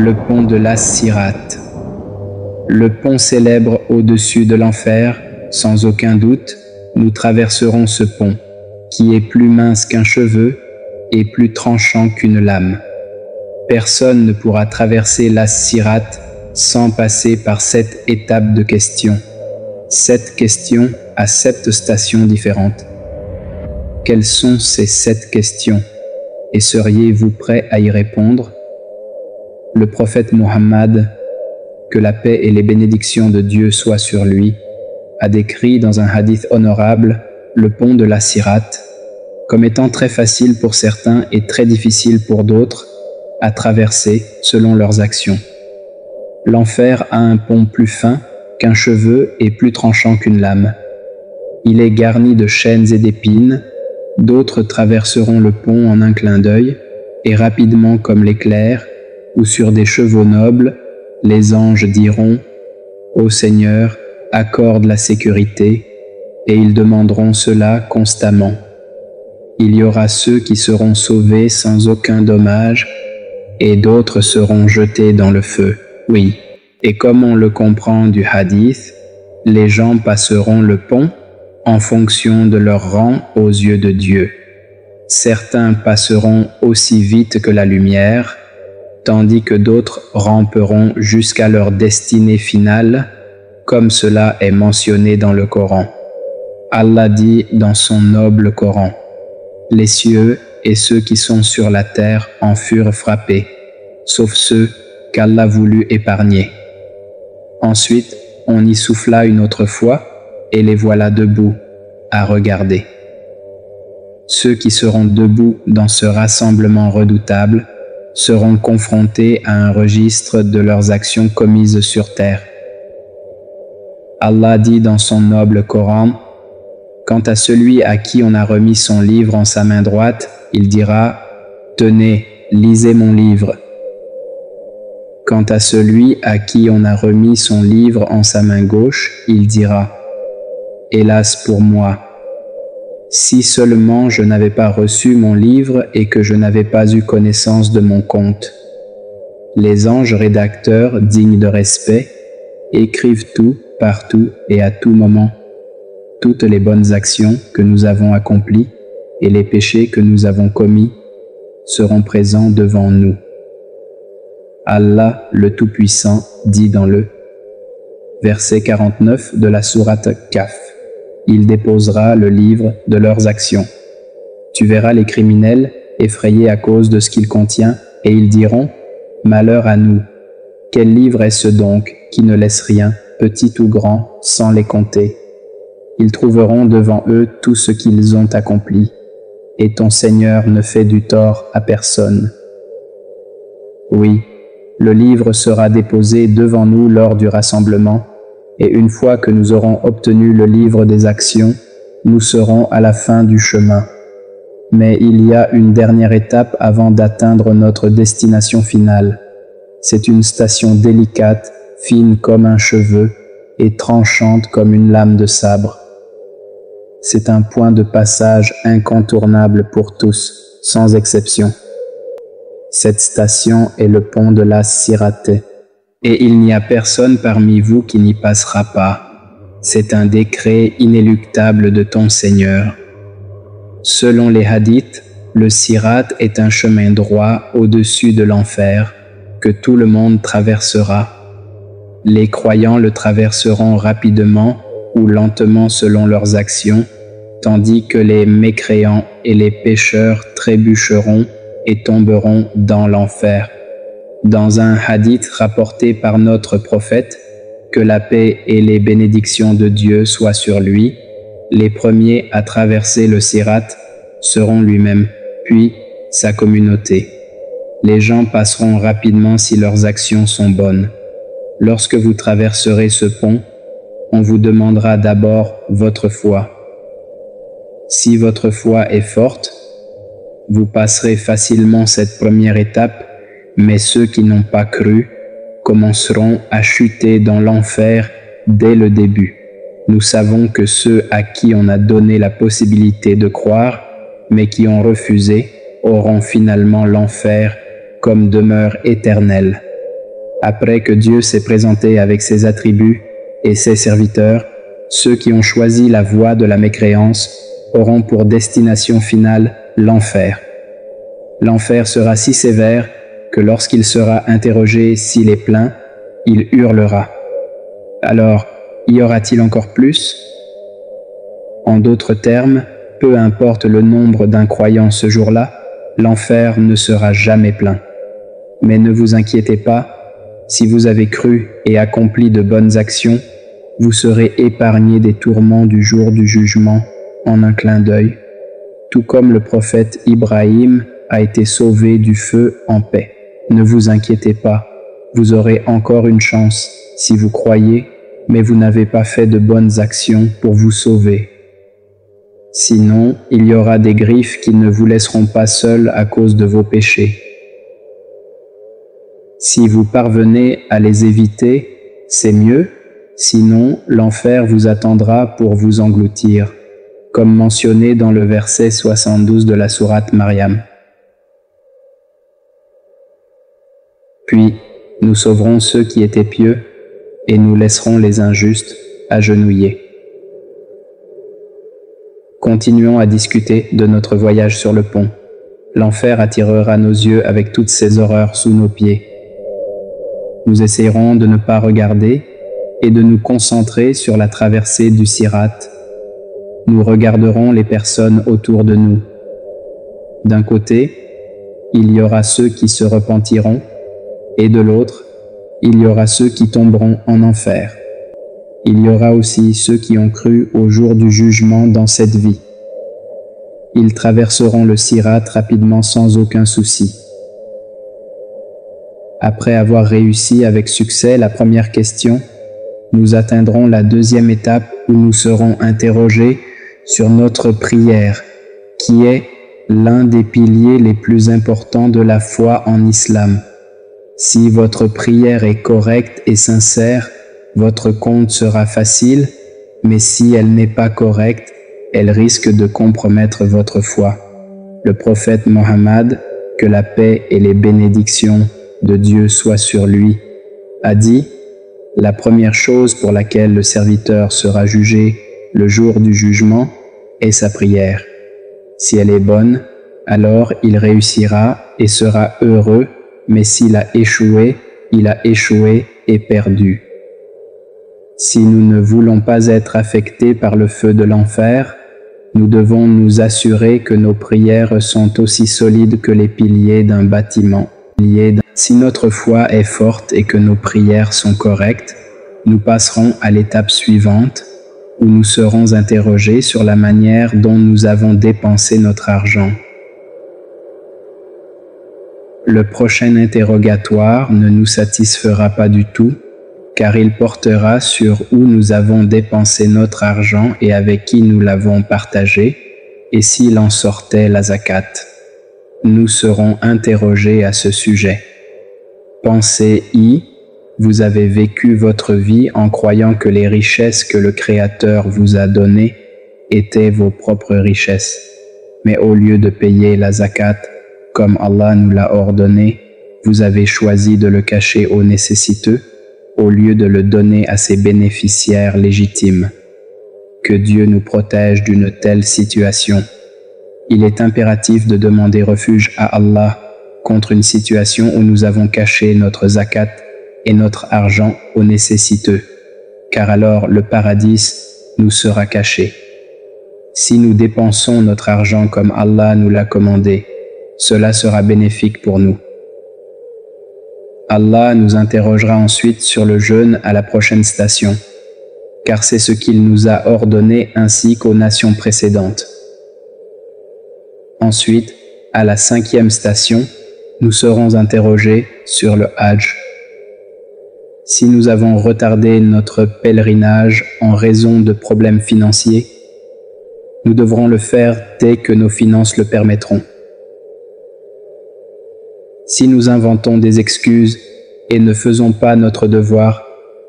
le pont de la Sirate. Le pont célèbre au-dessus de l'enfer, sans aucun doute, nous traverserons ce pont, qui est plus mince qu'un cheveu et plus tranchant qu'une lame. Personne ne pourra traverser la Sirate sans passer par 7 étapes de questions. 7 questions à 7 stations différentes. Quelles sont ces 7 questions? Et seriez-vous prêt à y répondre? Le prophète Muhammad, que la paix et les bénédictions de Dieu soient sur lui, a décrit dans un hadith honorable le pont de la Sirate comme étant très facile pour certains et très difficile pour d'autres à traverser selon leurs actions. L'enfer a un pont plus fin qu'un cheveu et plus tranchant qu'une lame. Il est garni de chênes et d'épines. D'autres traverseront le pont en un clin d'œil, et rapidement comme l'éclair, ou sur des chevaux nobles, les anges diront « Ô Seigneur, accorde la sécurité », et ils demanderont cela constamment. Il y aura ceux qui seront sauvés sans aucun dommage, et d'autres seront jetés dans le feu. Oui, et comme on le comprend du hadith, les gens passeront le pont en fonction de leur rang aux yeux de Dieu. Certains passeront aussi vite que la lumière, tandis que d'autres ramperont jusqu'à leur destinée finale, comme cela est mentionné dans le Coran. Allah dit dans son noble Coran, « Les cieux et ceux qui sont sur la terre en furent frappés, sauf ceux qu'Allah voulut épargner. » Ensuite, on y souffla une autre fois, et les voilà debout, à regarder. Ceux qui seront debout dans ce rassemblement redoutable seront confrontés à un registre de leurs actions commises sur terre. Allah dit dans son noble Coran, « Quant à celui à qui on a remis son livre en sa main droite, il dira, « Tenez, lisez mon livre. » Quant à celui à qui on a remis son livre en sa main gauche, il dira, « Hélas pour moi, si seulement je n'avais pas reçu mon livre et que je n'avais pas eu connaissance de mon compte. » Les anges rédacteurs, dignes de respect, écrivent tout, partout et à tout moment. Toutes les bonnes actions que nous avons accomplies et les péchés que nous avons commis seront présents devant nous. Allah, le Tout-Puissant, dit dans le verset 49 de la sourate Kaf, « Il déposera le livre de leurs actions. Tu verras les criminels effrayés à cause de ce qu'il contient, et ils diront, « Malheur à nous! Quel livre est-ce donc qui ne laisse rien, petit ou grand, sans les compter? Ils trouveront devant eux tout ce qu'ils ont accompli, et ton Seigneur ne fait du tort à personne. » Oui, le livre sera déposé devant nous lors du rassemblement, et une fois que nous aurons obtenu le livre des actions, nous serons à la fin du chemin. Mais il y a une dernière étape avant d'atteindre notre destination finale. C'est une station délicate, fine comme un cheveu, et tranchante comme une lame de sabre. C'est un point de passage incontournable pour tous, sans exception. Cette station est le pont de la Sirate, et il n'y a personne parmi vous qui n'y passera pas. C'est un décret inéluctable de ton Seigneur. Selon les hadiths, le Sirate est un chemin droit au-dessus de l'enfer, que tout le monde traversera. Les croyants le traverseront rapidement ou lentement selon leurs actions, tandis que les mécréants et les pécheurs trébucheront et tomberont dans l'enfer. Dans un hadith rapporté par notre prophète, que la paix et les bénédictions de Dieu soient sur lui, les premiers à traverser le Sirate seront lui-même, puis sa communauté. Les gens passeront rapidement si leurs actions sont bonnes. Lorsque vous traverserez ce pont, on vous demandera d'abord votre foi. Si votre foi est forte, vous passerez facilement cette première étape, mais ceux qui n'ont pas cru commenceront à chuter dans l'enfer dès le début. Nous savons que ceux à qui on a donné la possibilité de croire, mais qui ont refusé, auront finalement l'enfer comme demeure éternelle. Après que Dieu s'est présenté avec ses attributs et ses serviteurs, ceux qui ont choisi la voie de la mécréance auront pour destination finale l'enfer. L'enfer sera si sévère que lorsqu'il sera interrogé s'il est plein, il hurlera. Alors, y aura-t-il encore plus? En d'autres termes, peu importe le nombre d'incroyants ce jour-là, l'enfer ne sera jamais plein. Mais ne vous inquiétez pas, si vous avez cru et accompli de bonnes actions, vous serez épargnés des tourments du jour du jugement en un clin d'œil, tout comme le prophète Ibrahim a été sauvé du feu en paix. Ne vous inquiétez pas, vous aurez encore une chance si vous croyez, mais vous n'avez pas fait de bonnes actions pour vous sauver. Sinon, il y aura des griffes qui ne vous laisseront pas seuls à cause de vos péchés. Si vous parvenez à les éviter, c'est mieux, sinon l'enfer vous attendra pour vous engloutir, comme mentionné dans le verset 72 de la sourate Maryam. Puis, nous sauverons ceux qui étaient pieux et nous laisserons les injustes agenouillés. Continuons à discuter de notre voyage sur le pont. L'enfer attirera nos yeux avec toutes ses horreurs sous nos pieds. Nous essayerons de ne pas regarder et de nous concentrer sur la traversée du Sirat. Nous regarderons les personnes autour de nous. D'un côté, il y aura ceux qui se repentiront, et de l'autre, il y aura ceux qui tomberont en enfer. Il y aura aussi ceux qui ont cru au jour du jugement dans cette vie. Ils traverseront le Sirat rapidement sans aucun souci. Après avoir réussi avec succès la première question, nous atteindrons la deuxième étape où nous serons interrogés sur notre prière, qui est l'un des piliers les plus importants de la foi en islam. Si votre prière est correcte et sincère, votre compte sera facile, mais si elle n'est pas correcte, elle risque de compromettre votre foi. Le prophète Mohammed, que la paix et les bénédictions de Dieu soient sur lui, a dit: la première chose pour laquelle le serviteur sera jugé le jour du jugement est sa prière. Si elle est bonne, alors il réussira et sera heureux, mais s'il a échoué, il a échoué et perdu. Si nous ne voulons pas être affectés par le feu de l'enfer, nous devons nous assurer que nos prières sont aussi solides que les piliers d'un bâtiment. Si notre foi est forte et que nos prières sont correctes, nous passerons à l'étape suivante, où nous serons interrogés sur la manière dont nous avons dépensé notre argent. Le prochain interrogatoire ne nous satisfera pas du tout, car il portera sur où nous avons dépensé notre argent et avec qui nous l'avons partagé, et s'il en sortait la zakat. Nous serons interrogés à ce sujet. Pensez-y, vous avez vécu votre vie en croyant que les richesses que le Créateur vous a données étaient vos propres richesses. Mais au lieu de payer la zakat, comme Allah nous l'a ordonné, vous avez choisi de le cacher aux nécessiteux, au lieu de le donner à ses bénéficiaires légitimes. Que Dieu nous protège d'une telle situation. Il est impératif de demander refuge à Allah contre une situation où nous avons caché notre zakat et notre argent aux nécessiteux, car alors le paradis nous sera caché. Si nous dépensons notre argent comme Allah nous l'a commandé, cela sera bénéfique pour nous. Allah nous interrogera ensuite sur le jeûne à la prochaine station, car c'est ce qu'il nous a ordonné ainsi qu'aux nations précédentes. Ensuite, à la 5e station, nous serons interrogés sur le Hajj. Si nous avons retardé notre pèlerinage en raison de problèmes financiers, nous devrons le faire dès que nos finances le permettront. Si nous inventons des excuses et ne faisons pas notre devoir,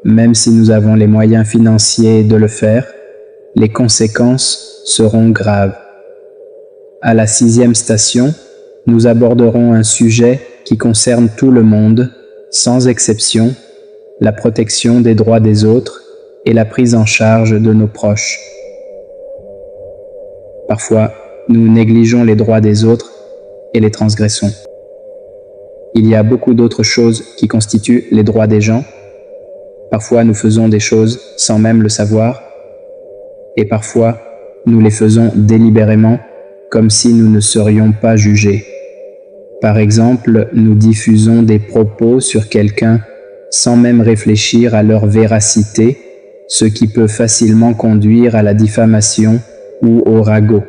même si nous avons les moyens financiers de le faire, les conséquences seront graves. À la 6e station, nous aborderons un sujet qui concerne tout le monde, sans exception, la protection des droits des autres et la prise en charge de nos proches. Parfois, nous négligeons les droits des autres et les transgressons. Il y a beaucoup d'autres choses qui constituent les droits des gens. Parfois, nous faisons des choses sans même le savoir, et parfois, nous les faisons délibérément, comme si nous ne serions pas jugés. Par exemple, nous diffusons des propos sur quelqu'un sans même réfléchir à leur véracité, ce qui peut facilement conduire à la diffamation ou au ragot.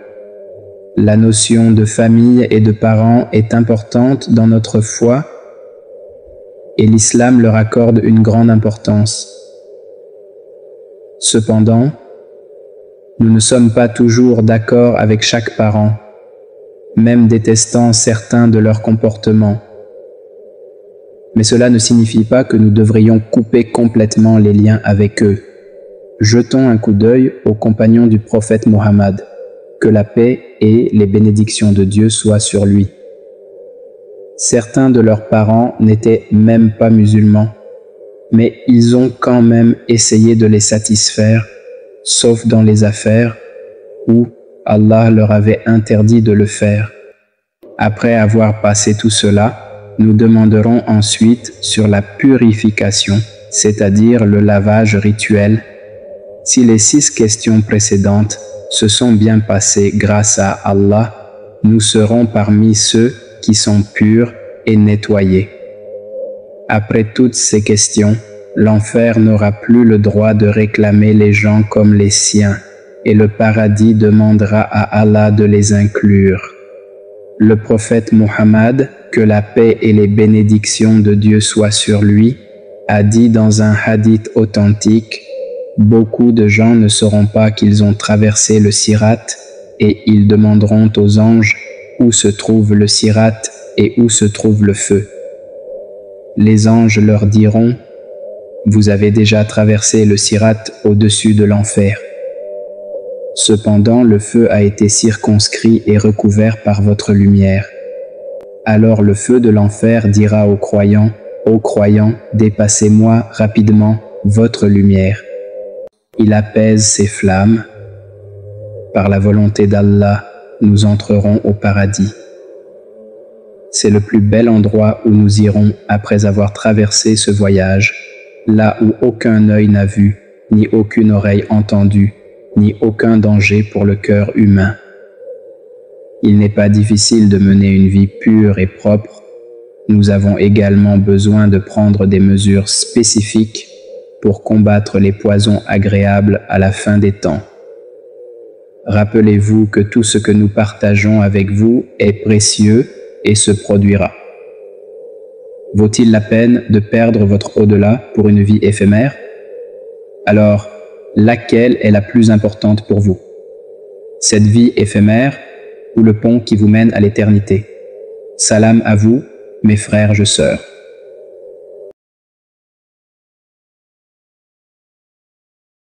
La notion de famille et de parents est importante dans notre foi et l'islam leur accorde une grande importance. Cependant, nous ne sommes pas toujours d'accord avec chaque parent, même détestant certains de leurs comportements. Mais cela ne signifie pas que nous devrions couper complètement les liens avec eux. Jetons un coup d'œil aux compagnons du prophète Mohammed, que la paix et les bénédictions de Dieu soient sur lui. Certains de leurs parents n'étaient même pas musulmans, mais ils ont quand même essayé de les satisfaire, sauf dans les affaires où Allah leur avait interdit de le faire. Après avoir passé tout cela, nous demanderons ensuite sur la purification, c'est-à-dire le lavage rituel. Si les 6 questions précédentes se sont bien passées grâce à Allah, nous serons parmi ceux qui sont purs et nettoyés. Après toutes ces questions, l'enfer n'aura plus le droit de réclamer les gens comme les siens, et le paradis demandera à Allah de les inclure. Le prophète Mohammed, que la paix et les bénédictions de Dieu soient sur lui, a dit dans un hadith authentique: « Beaucoup de gens ne sauront pas qu'ils ont traversé le sirat, et ils demanderont aux anges où se trouve le sirat et où se trouve le feu. Les anges leur diront: vous avez déjà traversé le sirat au-dessus de l'enfer. Cependant, le feu a été circonscrit et recouvert par votre lumière. Alors le feu de l'enfer dira aux croyants: ô croyants, dépassez-moi rapidement votre lumière. Il apaise ses flammes. Par la volonté d'Allah, nous entrerons au paradis. C'est le plus bel endroit où nous irons après avoir traversé ce voyage, là où aucun œil n'a vu, ni aucune oreille entendu, ni aucun danger pour le cœur humain. Il n'est pas difficile de mener une vie pure et propre. Nous avons également besoin de prendre des mesures spécifiques pour combattre les poisons agréables à la fin des temps. Rappelez-vous que tout ce que nous partageons avec vous est précieux et se produira. Vaut-il la peine de perdre votre au-delà pour une vie éphémère? Alors, laquelle est la plus importante pour vous? Cette vie éphémère ou le pont qui vous mène à l'éternité? Salam à vous, mes frères et sœurs.